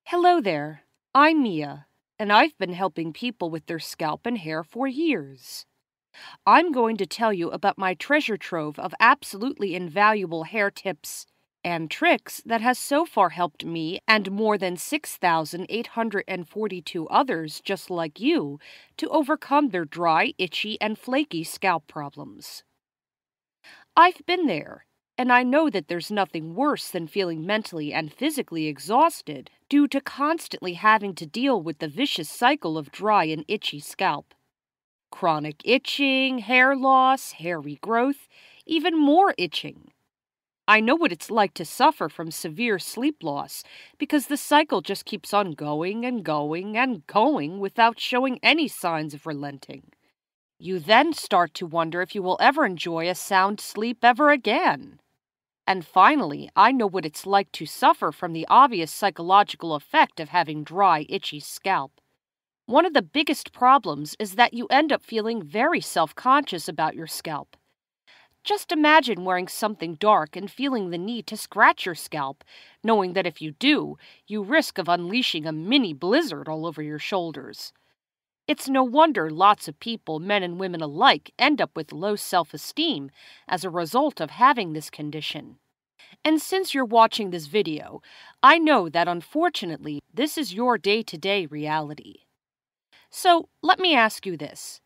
Hello there, I'm Mia, and I've been helping people with their scalp and hair for years. I'm going to tell you about my treasure trove of absolutely invaluable hair tips and tricks that has so far helped me and more than 6,842 others just like you to overcome their dry, itchy, and flaky scalp problems. I've been there, and I know that there's nothing worse than feeling mentally and physically exhausted due to constantly having to deal with the vicious cycle of dry and itchy scalp. Chronic itching, hair loss, hair regrowth, even more itching. I know what it's like to suffer from severe sleep loss because the cycle just keeps on going and going and going without showing any signs of relenting. You then start to wonder if you will ever enjoy a sound sleep ever again. And finally, I know what it's like to suffer from the obvious psychological effect of having dry, itchy scalp. One of the biggest problems is that you end up feeling very self-conscious about your scalp. Just imagine wearing something dark and feeling the need to scratch your scalp, knowing that if you do, you risk of unleashing a mini blizzard all over your shoulders. It's no wonder lots of people, men and women alike, end up with low self-esteem as a result of having this condition. And since you're watching this video, I know that unfortunately, this is your day-to-day reality. So, let me ask you this.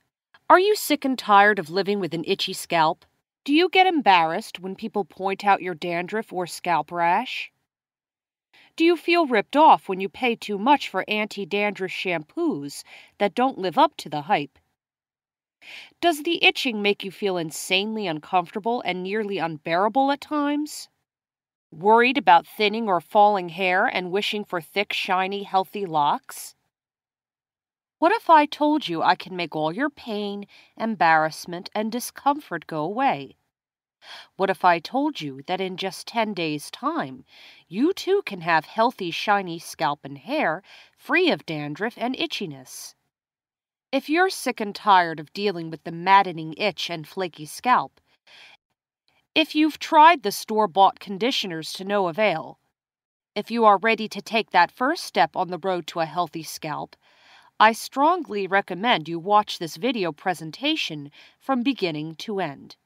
Are you sick and tired of living with an itchy scalp? Do you get embarrassed when people point out your dandruff or scalp rash? Do you feel ripped off when you pay too much for anti-dandruff shampoos that don't live up to the hype? Does the itching make you feel insanely uncomfortable and nearly unbearable at times? Worried about thinning or falling hair and wishing for thick, shiny, healthy locks? What if I told you I can make all your pain, embarrassment, and discomfort go away? What if I told you that in just 10 days' time, you too can have healthy, shiny scalp and hair, free of dandruff and itchiness? If you're sick and tired of dealing with the maddening itch and flaky scalp, if you've tried the store-bought conditioners to no avail, if you are ready to take that first step on the road to a healthy scalp, I strongly recommend you watch this video presentation from beginning to end.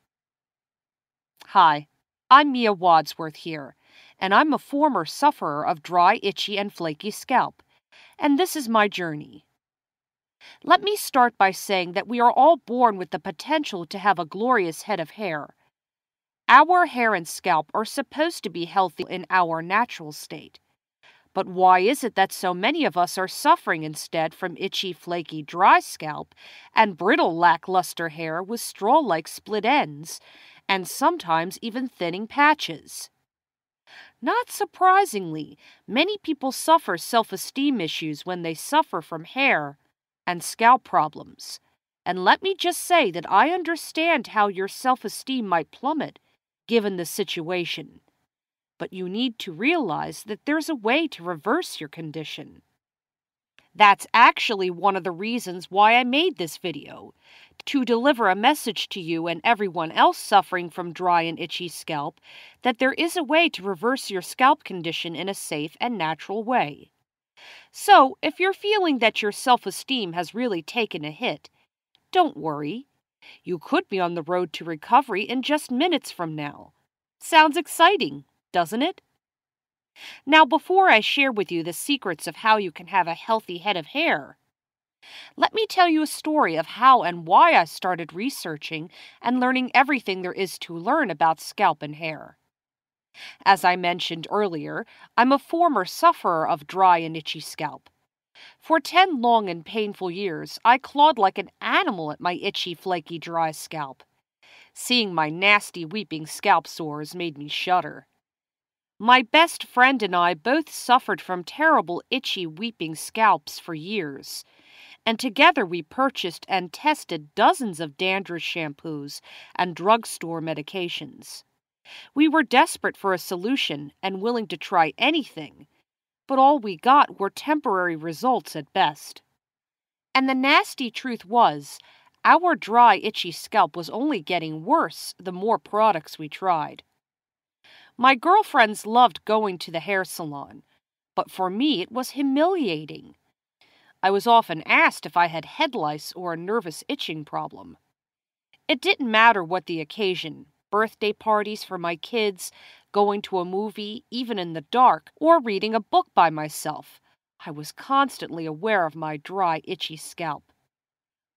Hi, I'm Mia Wadsworth here, and I'm a former sufferer of dry, itchy, and flaky scalp, and this is my journey. Let me start by saying that we are all born with the potential to have a glorious head of hair. Our hair and scalp are supposed to be healthy in our natural state. But why is it that so many of us are suffering instead from itchy, flaky, dry scalp and brittle, lackluster hair with straw-like split ends, and sometimes even thinning patches? Not surprisingly, many people suffer self-esteem issues when they suffer from hair and scalp problems. And let me just say that I understand how your self-esteem might plummet, given the situation. But you need to realize that there's a way to reverse your condition. That's actually one of the reasons why I made this video, to deliver a message to you and everyone else suffering from dry and itchy scalp that there is a way to reverse your scalp condition in a safe and natural way. So, if you're feeling that your self-esteem has really taken a hit, don't worry. You could be on the road to recovery in just minutes from now. Sounds exciting, doesn't it? Now, before I share with you the secrets of how you can have a healthy head of hair, let me tell you a story of how and why I started researching and learning everything there is to learn about scalp and hair. As I mentioned earlier, I'm a former sufferer of dry and itchy scalp. For 10 long and painful years, I clawed like an animal at my itchy, flaky, dry scalp. Seeing my nasty, weeping scalp sores made me shudder. My best friend and I both suffered from terrible, itchy, weeping scalps for years, and together we purchased and tested dozens of dandruff shampoos and drugstore medications. We were desperate for a solution and willing to try anything, but all we got were temporary results at best. And the nasty truth was, our dry, itchy scalp was only getting worse the more products we tried. My girlfriends loved going to the hair salon, but for me it was humiliating. I was often asked if I had head lice or a nervous itching problem. It didn't matter what the occasion, birthday parties for my kids, going to a movie, even in the dark, or reading a book by myself. I was constantly aware of my dry, itchy scalp.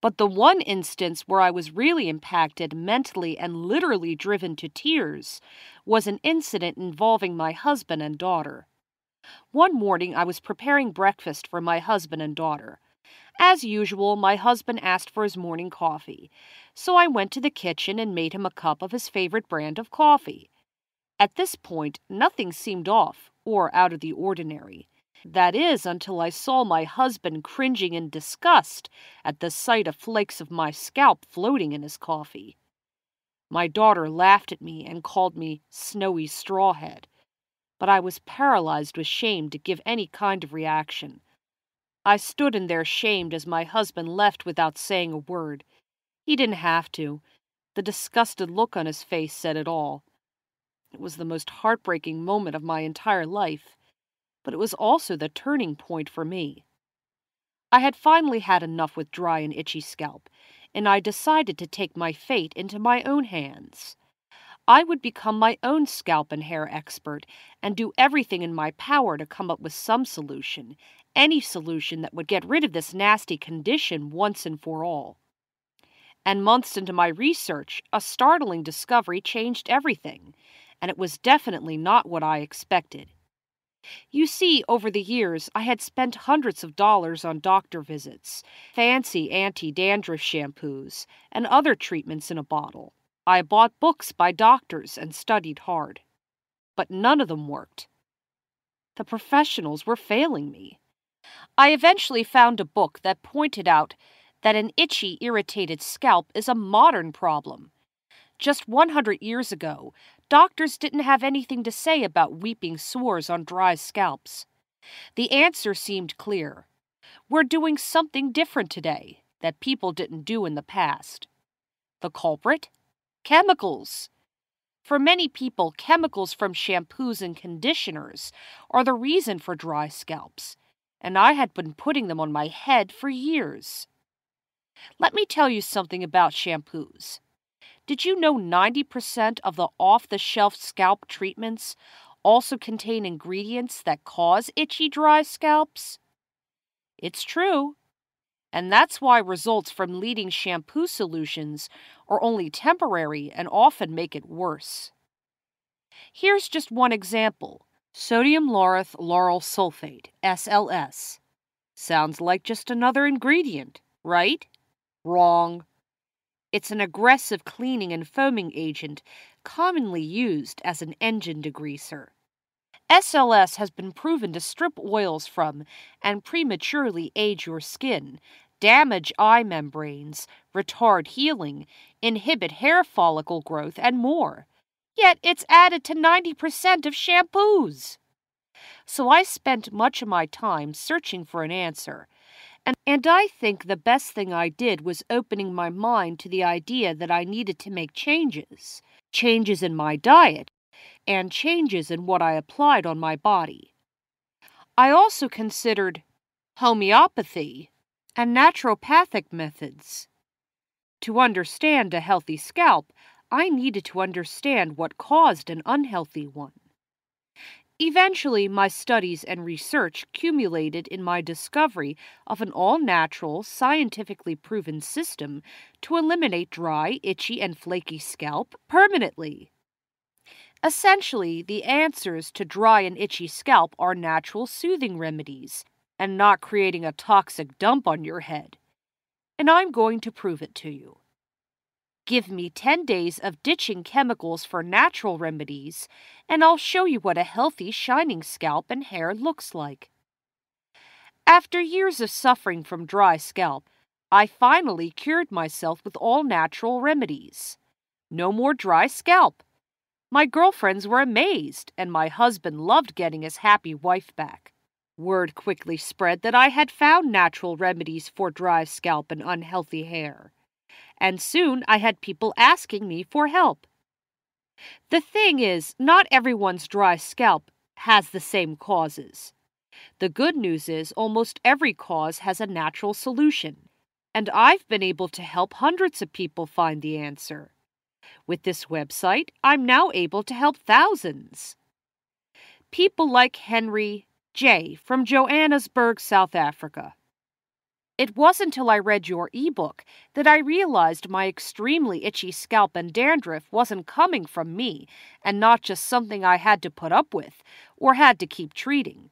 But the one instance where I was really impacted mentally and literally driven to tears was an incident involving my husband and daughter. One morning I was preparing breakfast for my husband and daughter. As usual, my husband asked for his morning coffee, so I went to the kitchen and made him a cup of his favorite brand of coffee. At this point, nothing seemed off or out of the ordinary. That is, until I saw my husband cringing in disgust at the sight of flakes of my scalp floating in his coffee. My daughter laughed at me and called me snowy strawhead, but I was paralyzed with shame to give any kind of reaction. I stood in there shamed as my husband left without saying a word. He didn't have to. The disgusted look on his face said it all. It was the most heartbreaking moment of my entire life, but it was also the turning point for me. I had finally had enough with dry and itchy scalp, and I decided to take my fate into my own hands. I would become my own scalp and hair expert and do everything in my power to come up with some solution, any solution that would get rid of this nasty condition once and for all. And months into my research, a startling discovery changed everything, and it was definitely not what I expected. You see, over the years, I had spent hundreds of dollars on doctor visits, fancy anti-dandruff shampoos, and other treatments in a bottle. I bought books by doctors and studied hard. But none of them worked. The professionals were failing me. I eventually found a book that pointed out that an itchy, irritated scalp is a modern problem. Just 100 years ago, doctors didn't have anything to say about weeping sores on dry scalps. The answer seemed clear. We're doing something different today that people didn't do in the past. The culprit? Chemicals. For many people, chemicals from shampoos and conditioners are the reason for dry scalps, and I had been putting them on my head for years. Let me tell you something about shampoos. Did you know 90% of the off-the-shelf scalp treatments also contain ingredients that cause itchy, dry scalps? It's true. And that's why results from leading shampoo solutions are only temporary and often make it worse. Here's just one example. Sodium laureth lauryl sulphate, SLS. Sounds like just another ingredient, right? Wrong. It's an aggressive cleaning and foaming agent commonly used as an engine degreaser. SLS has been proven to strip oils from and prematurely age your skin, damage eye membranes, retard healing, inhibit hair follicle growth, and more. Yet it's added to 90% of shampoos. So I spent much of my time searching for an answer. And I think the best thing I did was opening my mind to the idea that I needed to make changes. Changes in my diet, and changes in what I applied on my body. I also considered homeopathy and naturopathic methods. To understand a healthy scalp, I needed to understand what caused an unhealthy one. Eventually, my studies and research culminated in my discovery of an all-natural, scientifically proven system to eliminate dry, itchy, and flaky scalp permanently. Essentially, the answers to dry and itchy scalp are natural soothing remedies, and not creating a toxic dump on your head. And I'm going to prove it to you. Give me 10 days of ditching chemicals for natural remedies, and I'll show you what a healthy, shining scalp and hair looks like. After years of suffering from dry scalp, I finally cured myself with all natural remedies. No more dry scalp. My girlfriends were amazed, and my husband loved getting his happy wife back. Word quickly spread that I had found natural remedies for dry scalp and unhealthy hair. And soon I had people asking me for help. The thing is, not everyone's dry scalp has the same causes. The good news is almost every cause has a natural solution, and I've been able to help hundreds of people find the answer. With this website, I'm now able to help thousands. People like Henry J. from Johannesburg, South Africa. It wasn't until I read your ebook that I realized my extremely itchy scalp and dandruff wasn't coming from me and not just something I had to put up with or had to keep treating.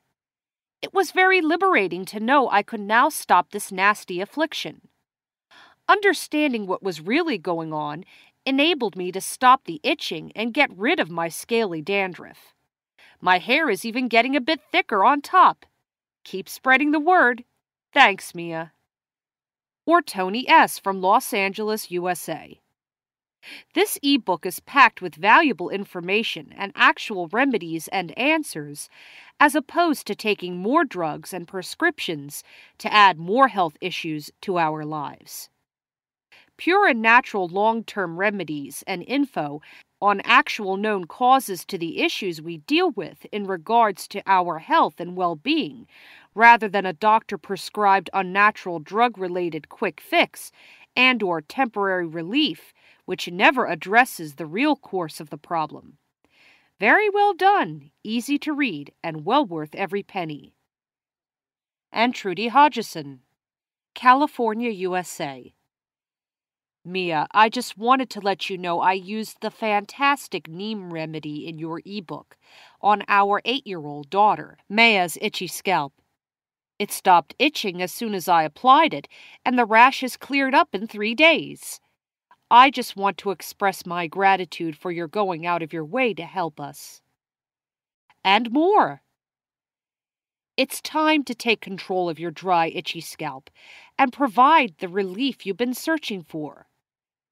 It was very liberating to know I could now stop this nasty affliction. Understanding what was really going on enabled me to stop the itching and get rid of my scaly dandruff. My hair is even getting a bit thicker on top. Keep spreading the word. Thanks, Mia. Or Tony S. from Los Angeles, USA. This ebook is packed with valuable information and actual remedies and answers, as opposed to taking more drugs and prescriptions to add more health issues to our lives. Pure and natural long-term remedies and info on actual known causes to the issues we deal with in regards to our health and well-being, rather than a doctor-prescribed unnatural drug-related quick fix and/or temporary relief, which never addresses the real course of the problem. Very well done, easy to read, and well worth every penny. And Trudy Hodgson, California, USA. Mia, I just wanted to let you know I used the fantastic neem remedy in your ebook on our 8-year-old daughter, Maya's itchy scalp. It stopped itching as soon as I applied it, and the rashes cleared up in 3 days. I just want to express my gratitude for your going out of your way to help us. And more. It's time to take control of your dry, itchy scalp and provide the relief you've been searching for.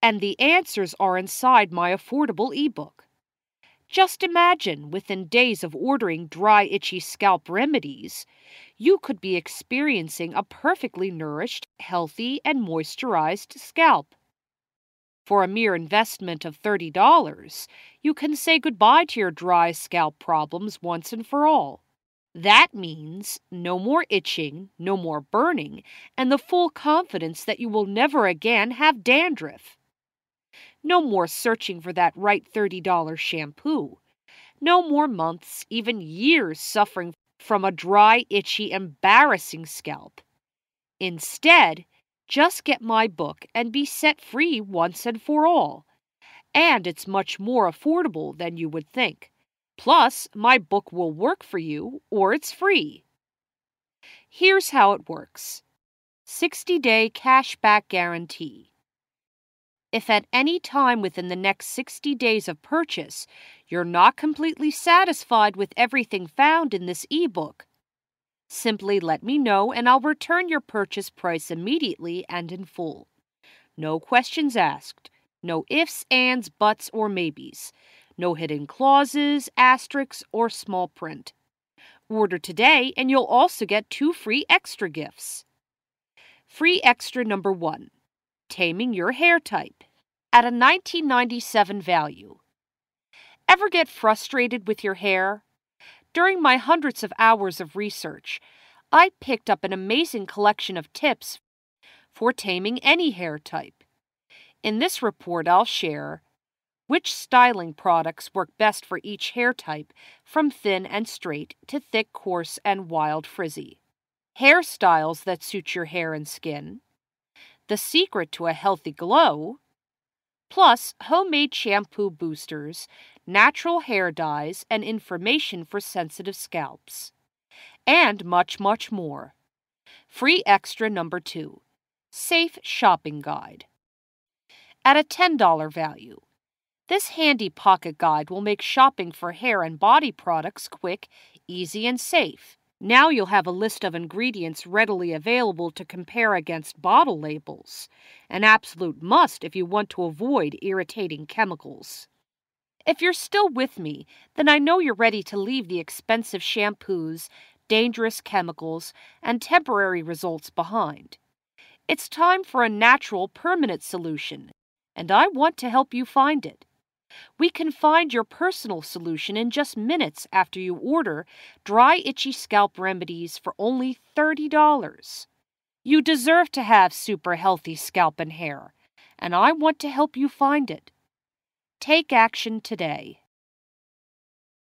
And the answers are inside my affordable ebook. Just imagine, within days of ordering Dry Itchy Scalp Remedies, you could be experiencing a perfectly nourished, healthy, and moisturized scalp. For a mere investment of $30, you can say goodbye to your dry scalp problems once and for all. That means no more itching, no more burning, and the full confidence that you will never again have dandruff. No more searching for that right $30 shampoo. No more months, even years suffering from a dry, itchy, embarrassing scalp. Instead, just get my book and be set free once and for all. And it's much more affordable than you would think. Plus, my book will work for you or it's free. Here's how it works. 60-day cashback guarantee. If at any time within the next 60 days of purchase, you're not completely satisfied with everything found in this ebook, simply let me know and I'll return your purchase price immediately and in full. No questions asked. No ifs, ands, buts, or maybes. No hidden clauses, asterisks, or small print. Order today and you'll also get 2 free extra gifts. Free extra number 1. Taming your hair type. At a $19.97 value. Ever get frustrated with your hair? During my hundreds of hours of research, I picked up an amazing collection of tips for taming any hair type. In this report, I'll share which styling products work best for each hair type, from thin and straight to thick, coarse, and wild frizzy. Hairstyles that suit your hair and skin. The secret to a healthy glow. Plus, homemade shampoo boosters, natural hair dyes, and information for sensitive scalps. And much, much more. Free extra number 2. Safe shopping guide. At a $10 value. This handy pocket guide will make shopping for hair and body products quick, easy, and safe. Now you'll have a list of ingredients readily available to compare against bottle labels, an absolute must if you want to avoid irritating chemicals. If you're still with me, then I know you're ready to leave the expensive shampoos, dangerous chemicals, and temporary results behind. It's time for a natural, permanent solution, and I want to help you find it. We can find your personal solution in just minutes after you order Dry Itchy Scalp Remedies for only $30. You deserve to have super healthy scalp and hair, and I want to help you find it. Take action today.